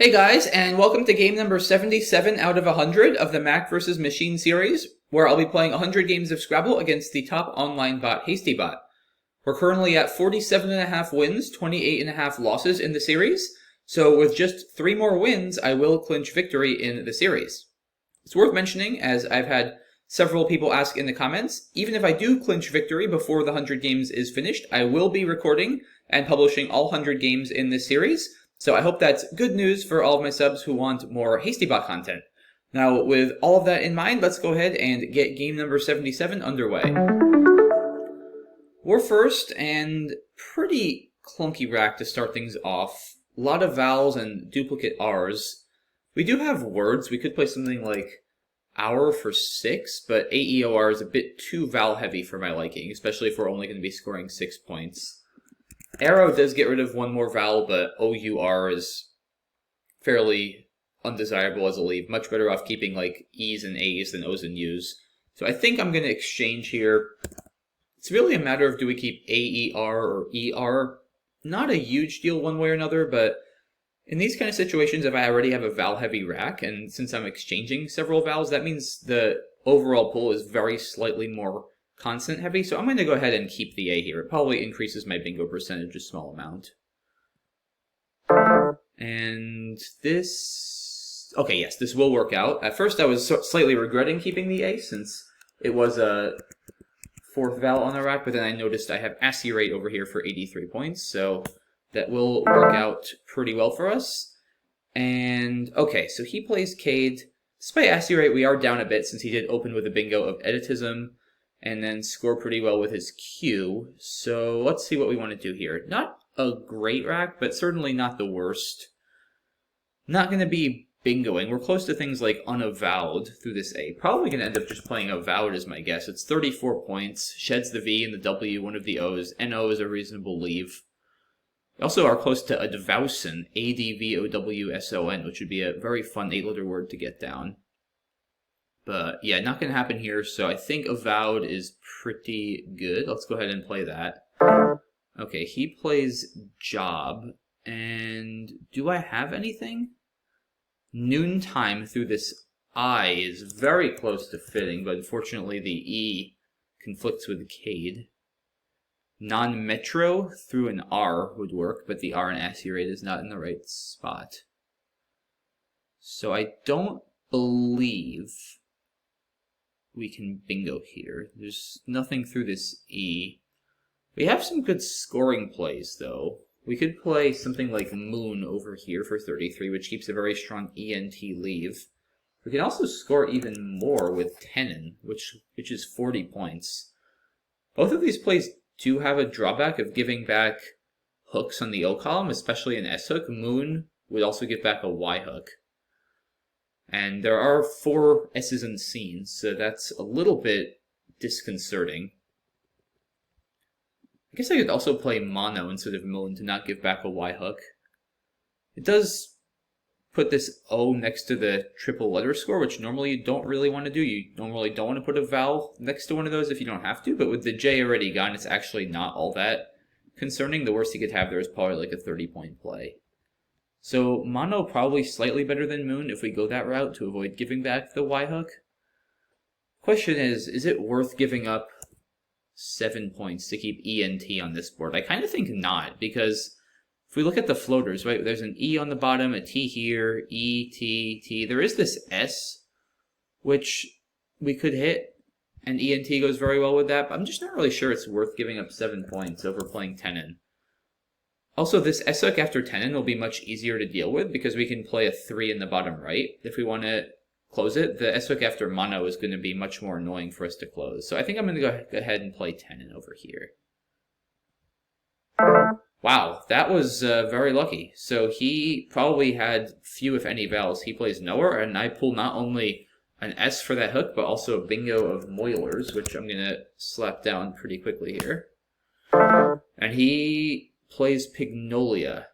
Hey guys, and welcome to game number 77 out of 100 of the Mack vs. Machine series, where I'll be playing 100 games of Scrabble against the top online bot, HastyBot. We're currently at 47.5 wins, 28.5 losses in the series, so with just 3 more wins, I will clinch victory in the series. It's worth mentioning, as I've had several people ask in the comments, even if I do clinch victory before the 100 games is finished, I will be recording and publishing all 100 games in this series. So I hope that's good news for all of my subs who want more HastyBot content. Now, with all of that in mind, let's go ahead and get game number 77 underway. We're first, and pretty clunky rack to start things off. A lot of vowels and duplicate R's. We do have words. We could play something like hour for 6, but AEOR is a bit too vowel heavy for my liking, especially if we're only going to be scoring 6 points. Arrow does get rid of one more vowel, but OUR is fairly undesirable as a leave. Much better off keeping like E's and A's than O's and U's. So I think I'm going to exchange here. It's really a matter of do we keep AER or ER? Not a huge deal one way or another, but in these kind of situations, if I already have a vowel-heavy rack, and since I'm exchanging several vowels, that means the overall pool is very slightly more consonant heavy, so I'm going to go ahead and keep the A here. It probably increases my bingo percentage a small amount. And this... okay, yes, this will work out. At first I was slightly regretting keeping the A, since it was a 4th vowel on the rack, but then I noticed I have ASCII rate over here for 83 points, so that will work out pretty well for us. And, okay, so he plays Cade. Despite ASCII rate, we are down a bit, since he did open with a bingo of Editism, and then score pretty well with his Q. So let's see what we want to do here. Not a great rack, but certainly not the worst. Not going to be bingoing. We're close to things like unavowed through this A. Probably going to end up just playing avowed is my guess. It's 34 points. Sheds the V and the W, one of the O's. NO is a reasonable leave. We also are close to advowson, ADVOWSON, which would be a very fun 8-letter word to get down. But yeah, not going to happen here, so I think avowed is pretty good. Let's go ahead and play that. Okay, he plays job, and do I have anything? Noontime through this I is very close to fitting, but unfortunately the E conflicts with Cade. Non-metro through an R would work, but the R in ASCII rate is not in the right spot. So I don't believe we can bingo here. There's nothing through this E. We have some good scoring plays, though. We could play something like Moon over here for 33, which keeps a very strong ENT leave. We can also score even more with Tenon, which is 40 points. Both of these plays do have a drawback of giving back hooks on the O column, especially an S hook. Moon would also give back a Y hook. And there are 4 S's in scenes, so that's a little bit disconcerting. I guess I could also play mono instead of moon to not give back a Y hook. It does put this O next to the triple letter score, which normally you don't really want to do. You normally don't want to put a vowel next to one of those if you don't have to, but with the J already gone, it's actually not all that concerning. The worst you could have there is probably like a 30-point play. So mono probably slightly better than moon if we go that route to avoid giving back the Y hook. Question is it worth giving up 7 points to keep ENT on this board? I kind of think not, because if we look at the floaters, right, there's an E on the bottom, a T here, E, T, T. There is this S, which we could hit, and ENT goes very well with that, but I'm just not really sure it's worth giving up 7 points over playing Tenon. Also, this S hook after Tenon will be much easier to deal with because we can play a 3 in the bottom right if we want to close it. The S hook after mono is going to be much more annoying for us to close. So I think I'm going to go ahead and play Tenon over here. Wow, that was very lucky. So he probably had few, if any, vowels. He plays nowhere, and I pull not only an S for that hook, but also a bingo of moilers, which I'm going to slap down pretty quickly here. And he plays Pignolia.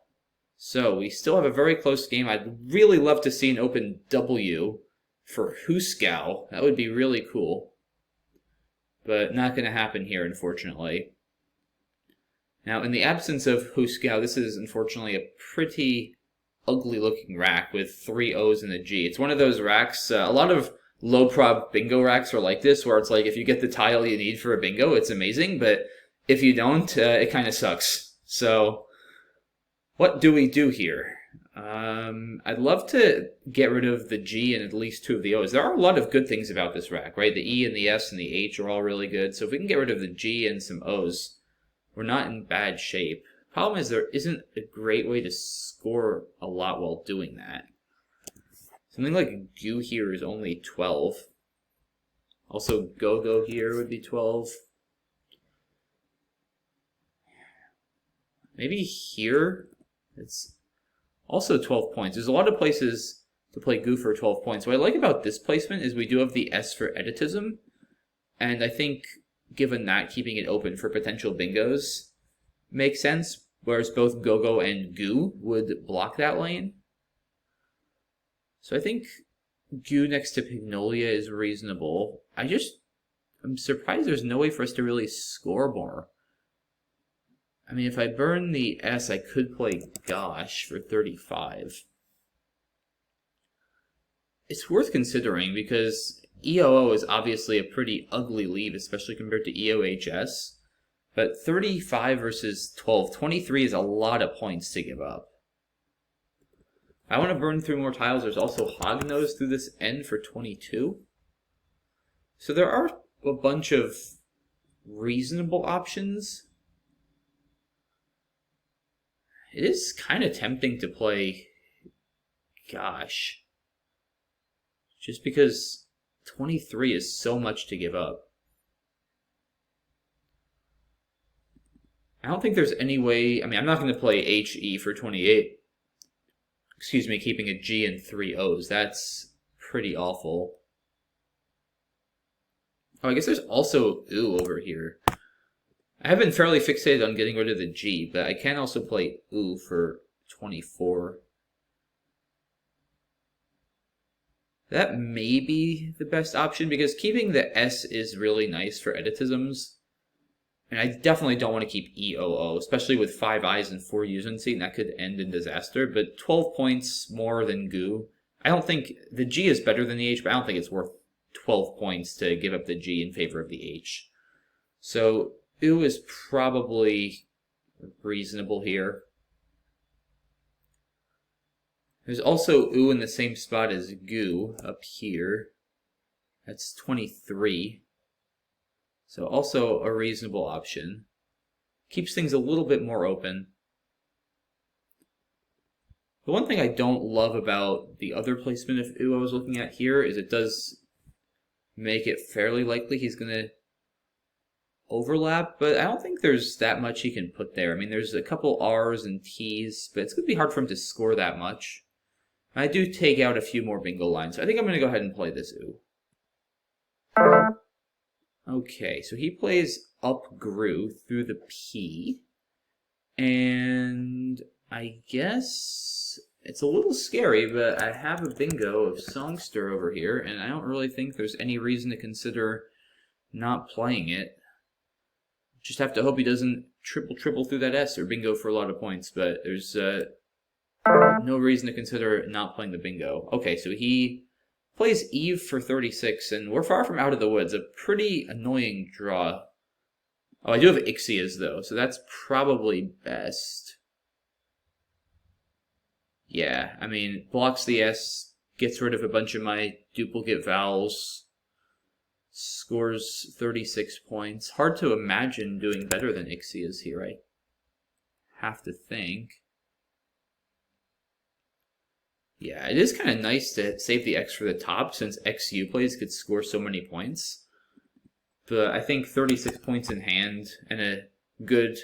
So we still have a very close game. I'd really love to see an open W for Huskow. That would be really cool. But not going to happen here, unfortunately. Now, in the absence of Huskow, this is unfortunately a pretty ugly looking rack with 3 O's and a G. It's one of those racks, a lot of low prob bingo racks are like this, where it's like if you get the tile you need for a bingo, it's amazing, but if you don't, it kind of sucks. So what do we do here? I'd love to get rid of the G and at least 2 of the O's. There are a lot of good things about this rack, right? The E and the S and the H are all really good. So if we can get rid of the G and some O's, we're not in bad shape. Problem is there isn't a great way to score a lot while doing that. Something like Goo here is only 12. Also Go-Go here would be 12. Maybe here it's also 12 points. There's a lot of places to play Goo for 12 points. What I like about this placement is we do have the S for Editism, and I think given that, keeping it open for potential bingos makes sense, whereas both Go-Go and Goo would block that lane. So I think Goo next to Pignolia is reasonable. I'm surprised there's no way for us to really score more. I mean, if I burn the S, I could play Gosh for 35. It's worth considering because EOO is obviously a pretty ugly lead, especially compared to EOHS. But 35 versus 12, 23 is a lot of points to give up. I want to burn through more tiles. There's also Hognose through this end for 22. So there are a bunch of reasonable options. It is kind of tempting to play Gosh, just because 23 is so much to give up. I don't think there's any way, I mean, I'm not going to play HE for 28. Excuse me, keeping a G and 3 O's. That's pretty awful. Oh, I guess there's also OO over here. I have been fairly fixated on getting rid of the G, but I can also play OO for 24. That may be the best option, because keeping the S is really nice for Editisms. And I definitely don't want to keep EOO, especially with 5 I's and 4 U's in seat, and that could end in disaster. But 12 points more than Goo. I don't think the G is better than the H, but I don't think it's worth 12 points to give up the G in favor of the H. So OO is probably reasonable here. There's also OO in the same spot as Goo up here. That's 23. So also a reasonable option. Keeps things a little bit more open. The one thing I don't love about the other placement of OO I was looking at here is it does make it fairly likely he's going to overlap, but I don't think there's that much he can put there. I mean, there's a couple R's and T's, but it's going to be hard for him to score that much. I do take out a few more bingo lines, so I think I'm going to go ahead and play this OO. Okay, so he plays up Gru through the P, and I guess it's a little scary, but I have a bingo of Songster over here, and I don't really think there's any reason to consider not playing it. Just have to hope he doesn't triple through that S or bingo for a lot of points, but there's no reason to consider not playing the bingo. Okay, so he plays Eve for 36, and we're far from out of the woods. A pretty annoying draw. Oh, I do have Ixias, though, so that's probably best. Yeah, I mean, blocks the S, gets rid of a bunch of my duplicate vowels, scores 36 points. Hard to imagine doing better than Ixias here, I have to think. Yeah, it is kind of nice to save the X for the top, since XU plays could score so many points. But I think 36 points in hand and a good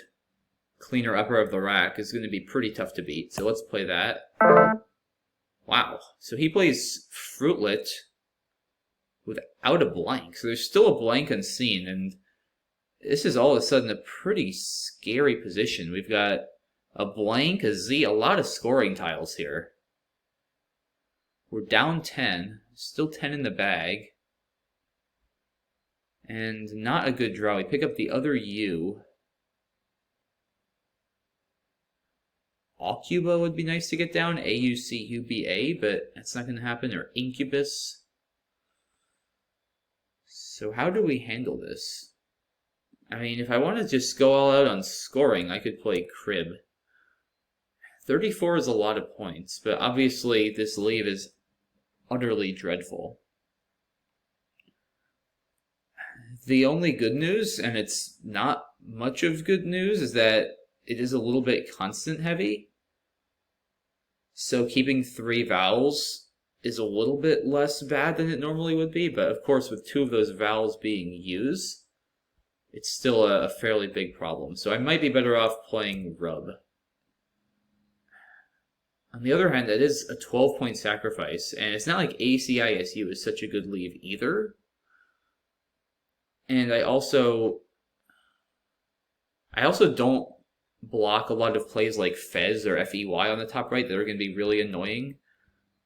cleaner upper of the rack is going to be pretty tough to beat. So let's play that. Wow. So he plays Fruitlet without a blank. So there's still a blank unseen, and this is all of a sudden a pretty scary position. We've got a blank, a Z, a lot of scoring tiles here. We're down 10, still 10 in the bag, and not a good draw. We pick up the other U. Aucuba would be nice to get down, AUCUBA, but that's not going to happen, or Incubus. So how do we handle this? I mean, if I want to just go all out on scoring, I could play Crib. 34 is a lot of points, but obviously this leave is utterly dreadful. The only good news, and it's not much of good news, is that it is a little bit constant heavy. So keeping 3 vowels is a little bit less bad than it normally would be, but of course with 2 of those vowels being used, it's still a fairly big problem. So I might be better off playing rub. On the other hand, that is a 12-point sacrifice, and it's not like ACISU is such a good leave either. And I also don't block a lot of plays like Fez or FEY on the top right that are going to be really annoying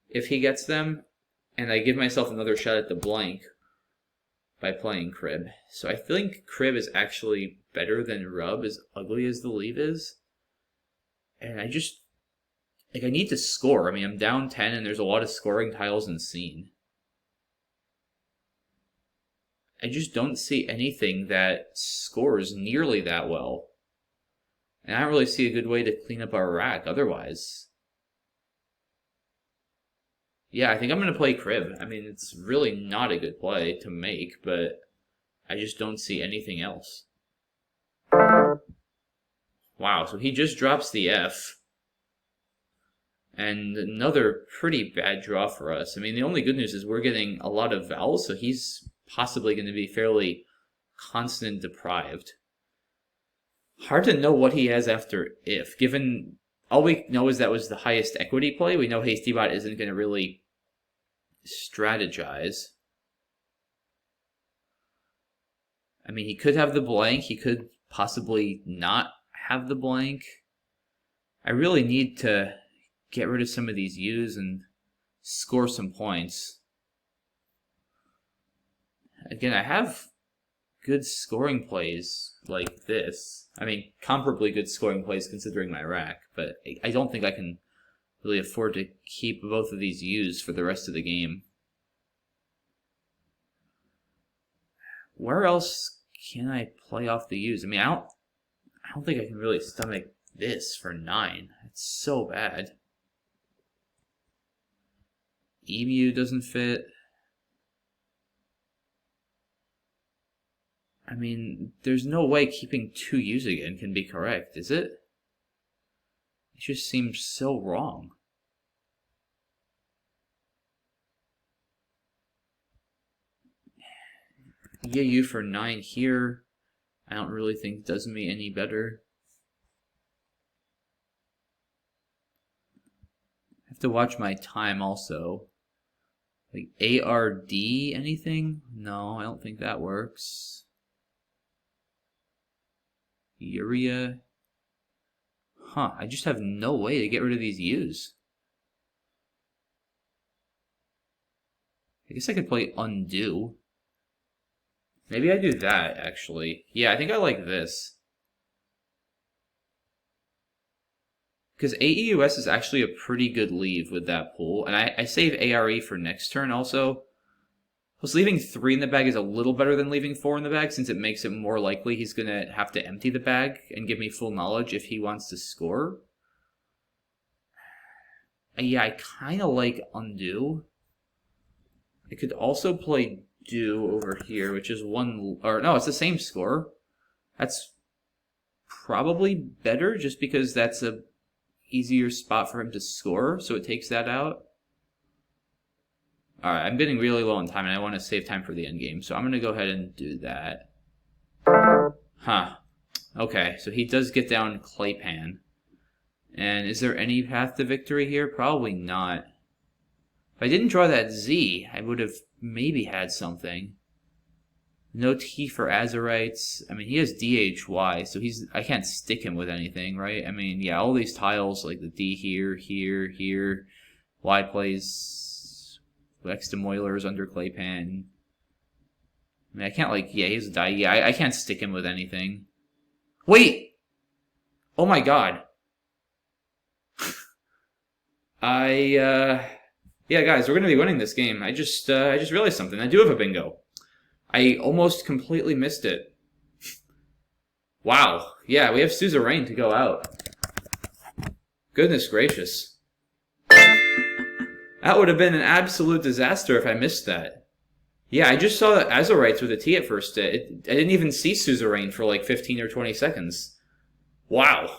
if he gets them. And I give myself another shot at the blank by playing Crib. So I think Crib is actually better than Rub, as ugly as the leave is. And I just, like, I need to score. I mean, I'm down 10 and there's a lot of scoring tiles in scene. I just don't see anything that scores nearly that well. And I don't really see a good way to clean up our rack otherwise. Yeah, I think I'm going to play Crib. I mean, it's really not a good play to make, but I just don't see anything else. Wow, so he just drops the F. And another pretty bad draw for us. I mean, the only good news is we're getting a lot of vowels, so he's possibly going to be fairly consonant deprived. Hard to know what he has after if, given all we know is that was the highest equity play. We know HastyBot isn't going to really strategize. I mean, he could have the blank. He could possibly not have the blank. I really need to get rid of some of these U's and score some points. Again, I have good scoring plays like this. I mean, comparably good scoring plays considering my rack, but I don't think I can really afford to keep both of these U's for the rest of the game. Where else can I play off the U's? I mean, I don't think I can really stomach this for 9. It's so bad. Emu doesn't fit. I mean, there's no way keeping 2 U's again can be correct, is it? It just seems so wrong. Yeah, U for 9 here, I don't really think does me any better. I have to watch my time also. Like ARD anything? No, I don't think that works. Urea. Huh, I just have no way to get rid of these U's. I guess I could play undo. Maybe I do that, actually. Yeah, I think I like this. Because AEUS is actually a pretty good leave with that pool. And I save ARE for next turn also. Plus, leaving 3 in the bag is a little better than leaving 4 in the bag, since it makes it more likely he's going to have to empty the bag and give me full knowledge if he wants to score. Yeah, I kind of like undo. I could also play do over here, which is 1... Or no, it's the same score. That's probably better, just because that's a easier spot for him to score, so it takes that out. Alright, I'm getting really low on time, and I want to save time for the end game, so I'm going to go ahead and do that. Huh. Okay, so he does get down Claypan. And is there any path to victory here? Probably not. If I didn't draw that Z, I would have maybe had something. No T for Azurites. I mean, he has DHY, so I can't stick him with anything, right? I mean, yeah, all these tiles, like the D here, here, here. Y plays Extra Moilers under Claypan. I mean, I can't, like, yeah, he's a die. Yeah, I can't stick him with anything. Wait! Oh my god. Yeah, guys, we're gonna be winning this game. I just realized something. I do have a bingo. I almost completely missed it. Wow. Yeah, we have suzerain to go out. Goodness gracious. That would have been an absolute disaster if I missed that. Yeah, I just saw Azorites with a T at first. I didn't even see suzerain for like 15 or 20 seconds. Wow.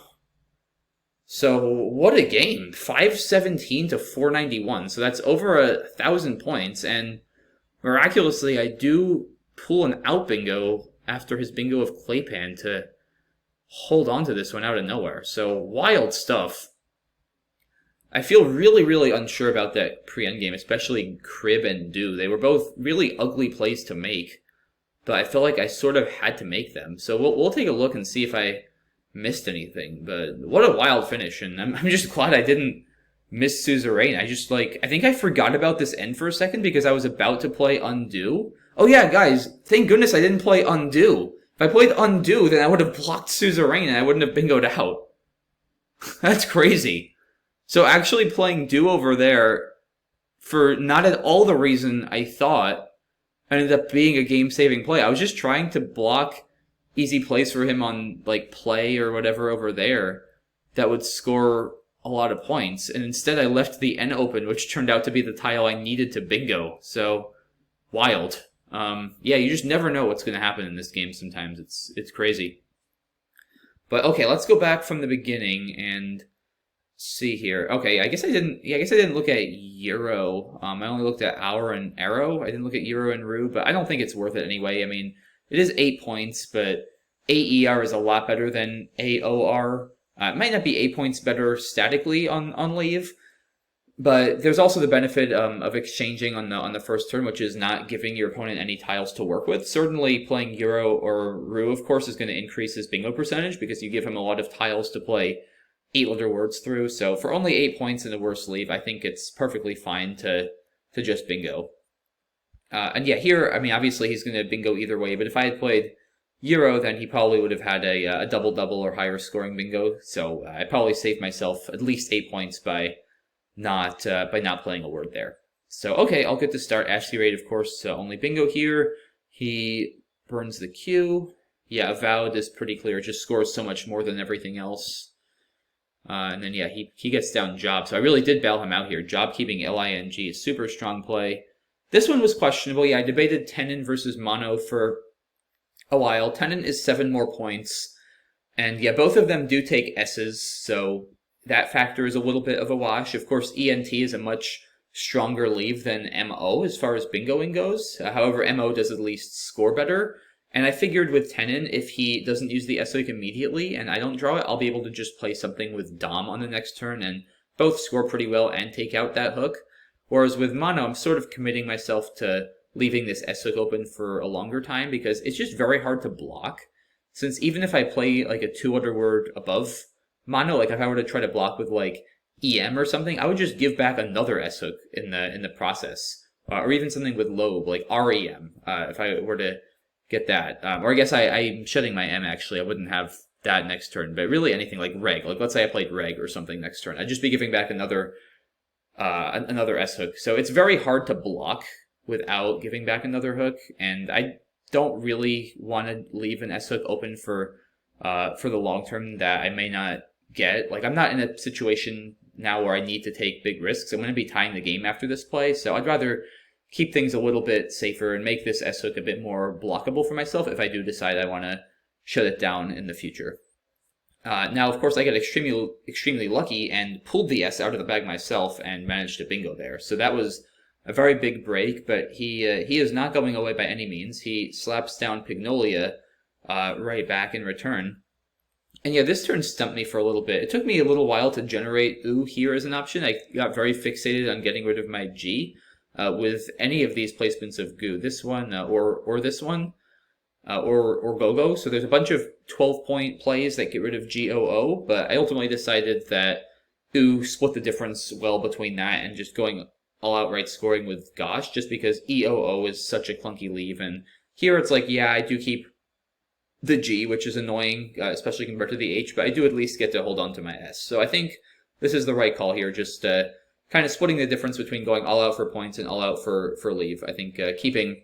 So, what a game. 517 to 491. So that's over 1,000 points. And miraculously, I do pull an out bingo after his bingo of Claypan to hold on to this one out of nowhere. So, wild stuff. I feel really, really unsure about that pre-endgame, especially Crib and Do. They were both really ugly plays to make, but I feel like I sort of had to make them. So we'll take a look and see if I missed anything. But what a wild finish, and I'm just glad I didn't miss suzerain. I think I forgot about this end for a second because I was about to play Undo. Oh yeah, guys, thank goodness I didn't play Undo. If I played Undo, then I would have blocked suzerain and I wouldn't have bingoed out. That's crazy. So actually playing Do over there, for not at all the reason I thought, ended up being a game-saving play. I was just trying to block easy plays for him on, like, play or whatever over there that would score a lot of points. And instead I left the N open, which turned out to be the tile I needed to bingo. So, wild. Yeah, you just never know what's going to happen in this game sometimes. It's crazy. But okay, let's go back from the beginning and see here. Okay, I guess I didn't look at Euro. I only looked at Hour and Arrow. I didn't look at Euro and Rue, but I don't think it's worth it anyway. I mean, it is 8 points, but AER is a lot better than AOR. It might not be 8 points better statically on leave, but there's also the benefit of exchanging on the first turn, which is not giving your opponent any tiles to work with. Certainly, playing Euro or Rue, of course, is going to increase his bingo percentage because you give him a lot of tiles to play 8-letter words through. So for only 8 points in the worst leave, I think it's perfectly fine to just bingo. And yeah, here, I mean, obviously he's going to bingo either way, but if I had played Euro, then he probably would have had a double-double or higher scoring bingo. So I probably saved myself at least 8 points by not playing a word there. So okay, I'll get to start. Ashley Raid, of course, only bingo here. He burns the Q. Yeah, Avowed is pretty clear. It just scores so much more than everything else. And then, yeah, he gets down Job. So I really did bail him out here. Job keeping LING is super strong play. This one was questionable. Yeah, I debated Tenon versus Mono for a while. Tenon is 7 more points. And yeah, both of them do take S's, so that factor is a little bit of a wash. Of course, ENT is a much stronger leave than MO as far as bingoing goes. However, MO does at least score better. And I figured with Tenon, if he doesn't use the S-Hook immediately and I don't draw it, I'll be able to just play something with Dom on the next turn and both score pretty well and take out that hook. Whereas with Mono, I'm sort of committing myself to leaving this S-Hook open for a longer time because it's just very hard to block. Since even if I play like a 2-letter word above Mono, like if I were to try to block with like EM or something, I would just give back another S-Hook in the process. Or even something with Lobe, like REM, if I were to get that. Or I guess I'm shutting my M, actually. I wouldn't have that next turn. But really anything like Reg. Like, let's say I played Reg or something next turn. I'd just be giving back another S-hook. So it's very hard to block without giving back another hook. And I don't really want to leave an S-hook open for the long term that I may not get. Like, I'm not in a situation now where I need to take big risks. I'm going to be tying the game after this play. So I'd rather keep things a little bit safer and make this S-hook a bit more blockable for myself if I do decide I want to shut it down in the future. Now, of course, I got extremely lucky and pulled the S out of the bag myself and managed to bingo there. So that was a very big break, but he is not going away by any means. He slaps down Pignolia right back in return. And yeah, this turn stumped me for a little bit. It took me a little while to generate Oo here as an option. I got very fixated on getting rid of my G. With any of these placements of Goo, this one or this one, or Go-Go. So there's a bunch of 12-point plays that get rid of GOO, but I ultimately decided that Oo split the difference well between that and just going all outright scoring with Gosh, just because EOO is such a clunky leave. And here it's like, yeah, I do keep the G, which is annoying, especially compared to the H, but I do at least get to hold on to my S. So I think this is the right call here, just kind of splitting the difference between going all out for points and all out for leave. I think keeping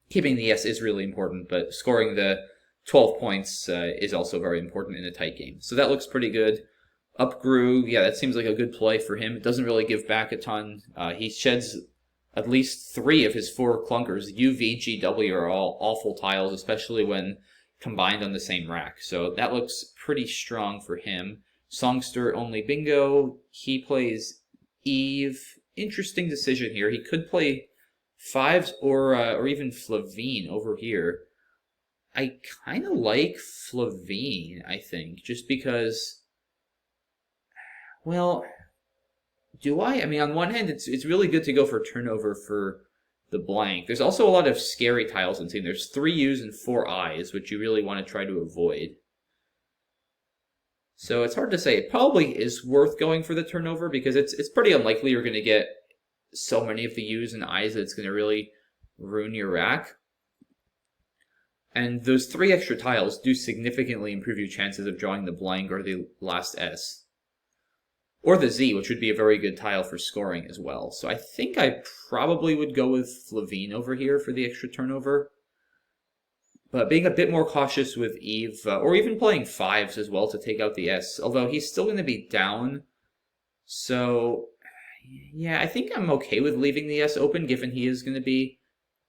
the S is really important, but scoring the 12 points is also very important in a tight game. So that looks pretty good. Upgrew, yeah, that seems like a good play for him. It doesn't really give back a ton. He sheds at least 3 of his 4 clunkers. U, V, G, W are all awful tiles, especially when combined on the same rack. So that looks pretty strong for him. Songster only bingo. He plays Eve. Interesting decision here. He could play 5s or even Flavine over here. I kind of like Flavine, I think, just because, well, do I? I mean, on one hand, it's really good to go for turnover for the blank. There's also a lot of scary tiles in the team. There's 3 U's and 4 I's, which you really want to try to avoid. So it's hard to say. It probably is worth going for the turnover because it's pretty unlikely you're going to get so many of the U's and I's that it's going to really ruin your rack. And those 3 extra tiles do significantly improve your chances of drawing the blank or the last S. Or the Z, which would be a very good tile for scoring as well. So I think I probably would go with Flavine over here for the extra turnover. But being a bit more cautious with Eve, or even playing 5s as well to take out the S, although he's still going to be down. So, yeah, I think I'm okay with leaving the S open, given he is going to be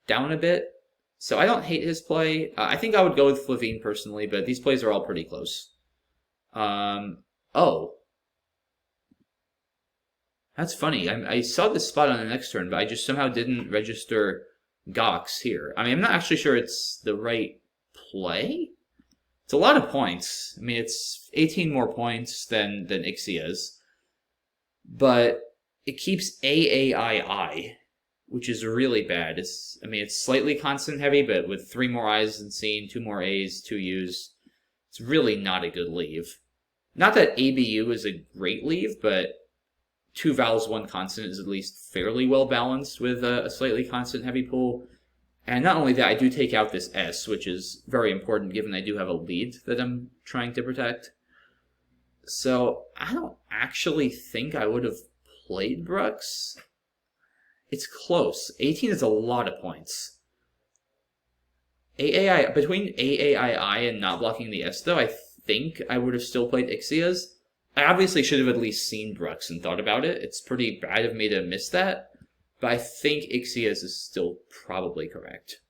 down a bit. So I don't hate his play. I think I would go with Flavine personally, but these plays are all pretty close. Oh. That's funny. I saw this spot on the next turn, but I just somehow didn't register Gox here. I mean, I'm not actually sure it's the right play. It's a lot of points. I mean, it's 18 more points than Ixia's. But it keeps AAII, which is really bad. It's slightly constant heavy, but with 3 more I's than seen, 2 more A's, 2 U's, it's really not a good leave. Not that ABU is a great leave, but 2 vowels, 1 consonant is at least fairly well balanced with a slightly constant heavy pool. And not only that, I do take out this S, which is very important given I do have a lead that I'm trying to protect. So I don't actually think I would have played Brooks. It's close. 18 is a lot of points. Between AAII and not blocking the S, though, I think I would have still played Ixia's. I obviously should have at least seen Brooks and thought about it. It's pretty bad of me to miss that. But I think Ixia's is still probably correct.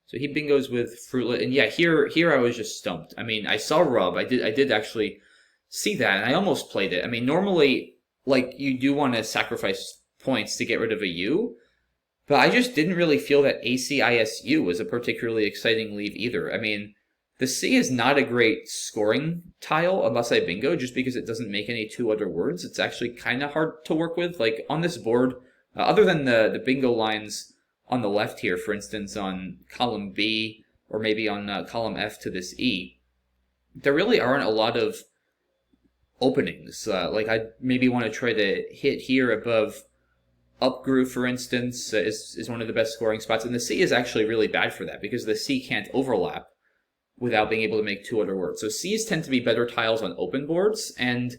So he bingos with Fruitlet. And yeah, here I was just stumped. I mean, I saw Rub. I did actually see that, and I almost played it. I mean, normally, like, you do want to sacrifice points to get rid of a U. But I just didn't really feel that ACISU was a particularly exciting leave either. I mean, the C is not a great scoring tile unless I bingo, just because it doesn't make any 2 other words. It's actually kind of hard to work with. Like, on this board, other than the bingo lines on the left here, for instance, on column B, or maybe on column F to this E, there really aren't a lot of openings. Like, I maybe want to try to hit here above Upgrew, for instance, is one of the best scoring spots. And the C is actually really bad for that, because the C can't overlap without being able to make 2 other words. So C's tend to be better tiles on open boards, and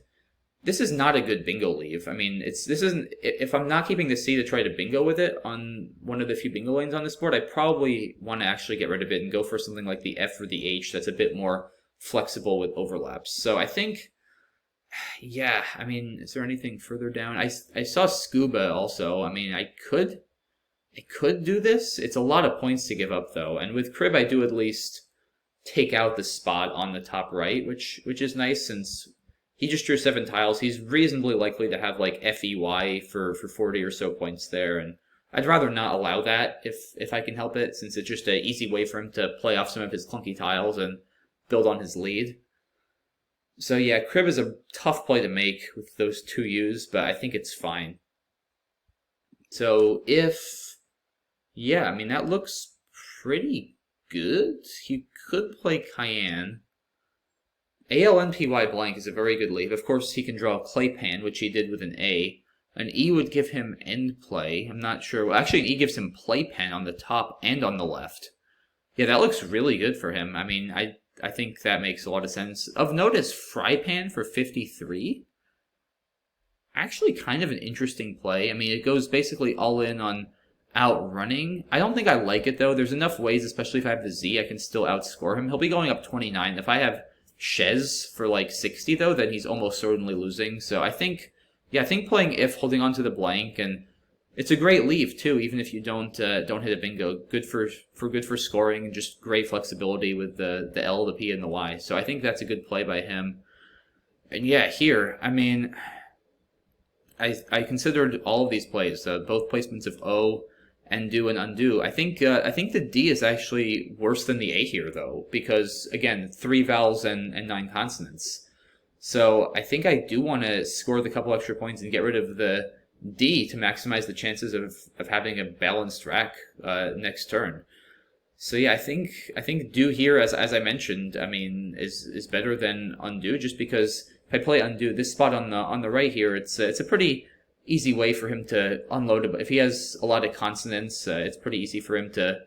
this is not a good bingo leave. I mean, if I'm not keeping the C to try to bingo with it on one of the few bingo lanes on this board, I probably want to actually get rid of it and go for something like the F or the H that's a bit more flexible with overlaps. So I think, yeah, I mean, is there anything further down? I saw Scuba also. I mean, I could do this. It's a lot of points to give up, though. And with Crib, I do at least take out the spot on the top right, which is nice since he just drew 7 tiles. He's reasonably likely to have like FEY for 40 or so points there, and I'd rather not allow that if I can help it, since it's just an easy way for him to play off some of his clunky tiles and build on his lead. So yeah, Crib is a tough play to make with those 2 U's, but I think it's fine. So yeah, I mean, that looks pretty good. You could play Cayenne. ALNPY blank is a very good leave. Of course, he can draw Claypan, which he did with an A. An E would give him end play. I'm not sure. Well, actually, an E gives him Playpen on the top and on the left. Yeah, that looks really good for him. I mean, I think that makes a lot of sense. Of note is Frypan for 53. actually kind of an interesting play. I mean, it goes basically all in on outrunning. I don't think I like it, though. There's enough ways, especially if I have the Z, I can still outscore him. He'll be going up 29. If I have Shez for like 60, though, then he's almost certainly losing. So I think, yeah, I think playing if, holding on to the blank, and it's a great leave too, even if you don't hit a bingo. Good for scoring, and just great flexibility with the L, the P, and the Y. So I think that's a good play by him. And yeah, here, I mean, I considered all of these plays, both placements of O and do and undo. I think the D is actually worse than the A here, though, because again, 3 vowels and 9 consonants. So I think I do want to score the couple extra points and get rid of the D to maximize the chances of having a balanced rack next turn. So yeah, I think do here, as I mentioned, I mean, is better than undo, just because if I play undo, this spot on the right here, it's a pretty easy way for him to unload it. If he has a lot of consonants, it's pretty easy for him to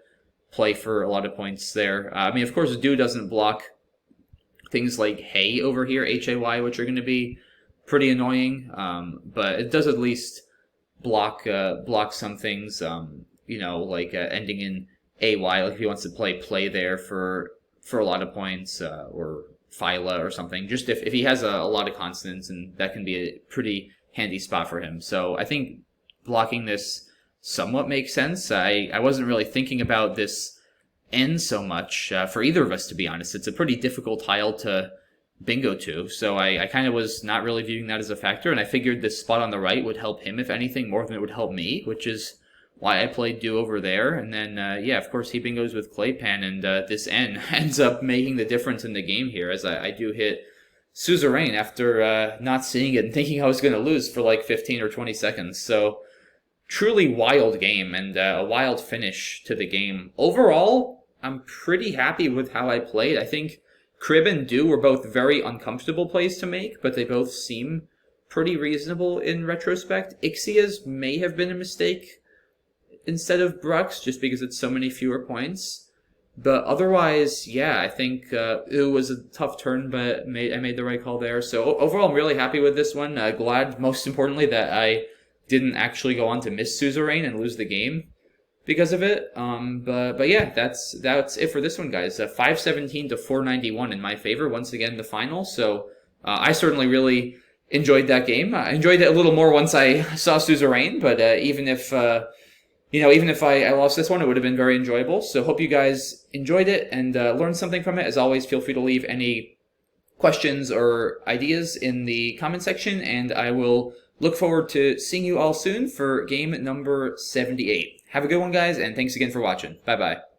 play for a lot of points there. I mean, of course, do doesn't block things like hey over here, H-A-Y, which are going to be pretty annoying, but it does at least block some things, you know, like ending in AY, like if he wants to play there for a lot of points, or phyla or something, just if he has a lot of consonants, and that can be a pretty handy spot for him. So I think blocking this somewhat makes sense. I wasn't really thinking about this N so much for either of us, to be honest. It's a pretty difficult tile to bingo to, so I kind of was not really viewing that as a factor, and I figured this spot on the right would help him, if anything, more than it would help me, which is why I played do over there. And then, yeah, of course, he bingos with Claypan, and this N ends up making the difference in the game here, as I do hit Suzerain after not seeing it and thinking I was going to lose for like 15 or 20 seconds. So, truly wild game, and a wild finish to the game. Overall, I'm pretty happy with how I played. I think Crib and Do were both very uncomfortable plays to make, but they both seem pretty reasonable in retrospect. Ixia's may have been a mistake instead of Brux, just because it's so many fewer points. But otherwise, yeah, I think it was a tough turn, but I made the right call there. So overall, I'm really happy with this one. Glad, most importantly, that I didn't actually go on to miss Suzerain and lose the game because of it. But yeah, that's it for this one, guys. 517 to 491 in my favor. Once again, the final. So I certainly really enjoyed that game. I enjoyed it a little more once I saw Suzerain, but even if I lost this one, it would have been very enjoyable. So hope you guys enjoyed it and learned something from it. As always, feel free to leave any questions or ideas in the comment section, and I will look forward to seeing you all soon for game number 78. Have a good one, guys, and thanks again for watching. Bye-bye.